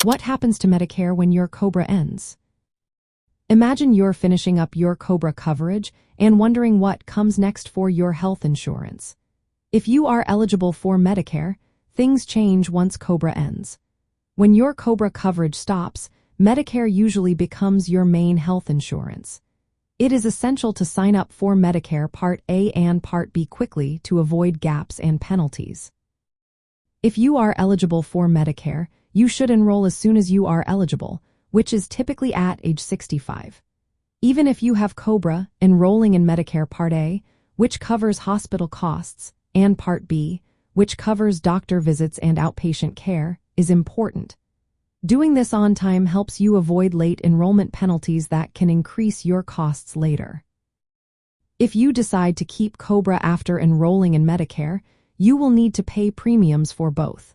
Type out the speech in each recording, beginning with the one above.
What happens to Medicare when your COBRA ends? Imagine you're finishing up your COBRA coverage and wondering what comes next for your health insurance. If you are eligible for Medicare, things change once COBRA ends. When your COBRA coverage stops, Medicare usually becomes your main health insurance. It is essential to sign up for Medicare Part A and Part B quickly to avoid gaps and penalties. If you are eligible for Medicare, you should enroll as soon as you are eligible, which is typically at age 65. Even if you have COBRA, enrolling in Medicare Part A, which covers hospital costs, and Part B, which covers doctor visits and outpatient care, is important. Doing this on time helps you avoid late enrollment penalties that can increase your costs later. If you decide to keep COBRA after enrolling in Medicare, you will need to pay premiums for both.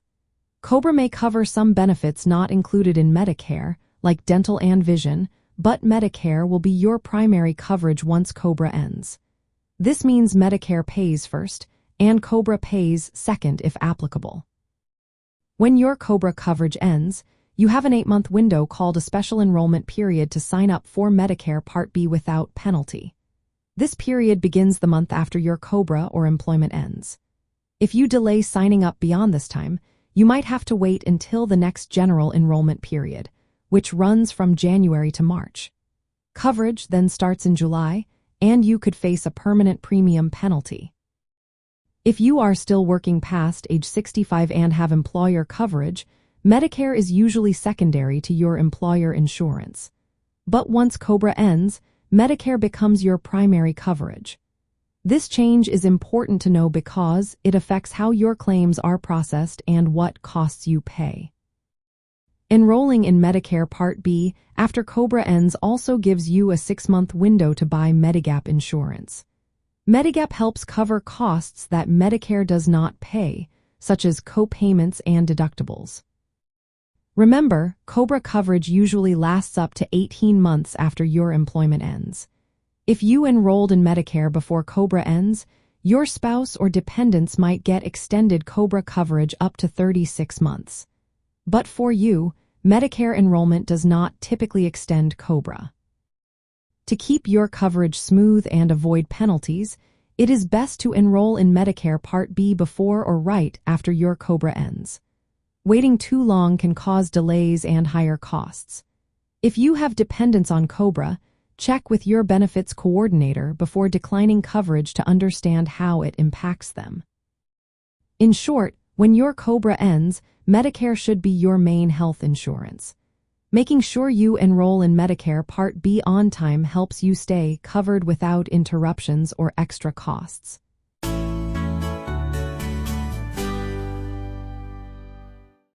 COBRA may cover some benefits not included in Medicare, like dental and vision, but Medicare will be your primary coverage once COBRA ends. This means Medicare pays first, and COBRA pays second if applicable. When your COBRA coverage ends, you have an 8-month window called a special enrollment period to sign up for Medicare Part B without penalty. This period begins the month after your COBRA or employment ends. If you delay signing up beyond this time, you might have to wait until the next general enrollment period, which runs from January to March. Coverage then starts in July, and you could face a permanent premium penalty. If you are still working past age 65 and have employer coverage, Medicare is usually secondary to your employer insurance. But once COBRA ends, Medicare becomes your primary coverage. This change is important to know because it affects how your claims are processed and what costs you pay. Enrolling in Medicare Part B after COBRA ends also gives you a 6-month window to buy Medigap insurance. Medigap helps cover costs that Medicare does not pay, such as co-payments and deductibles. Remember, COBRA coverage usually lasts up to 18 months after your employment ends. If you enrolled in Medicare before COBRA ends, your spouse or dependents might get extended COBRA coverage up to 36 months. But for you, Medicare enrollment does not typically extend COBRA. To keep your coverage smooth and avoid penalties, it is best to enroll in Medicare Part B before or right after your COBRA ends. Waiting too long can cause delays and higher costs. If you have dependents on COBRA, check with your benefits coordinator before declining coverage to understand how it impacts them. In short, when your COBRA ends, Medicare should be your main health insurance. Making sure you enroll in Medicare Part B on time helps you stay covered without interruptions or extra costs.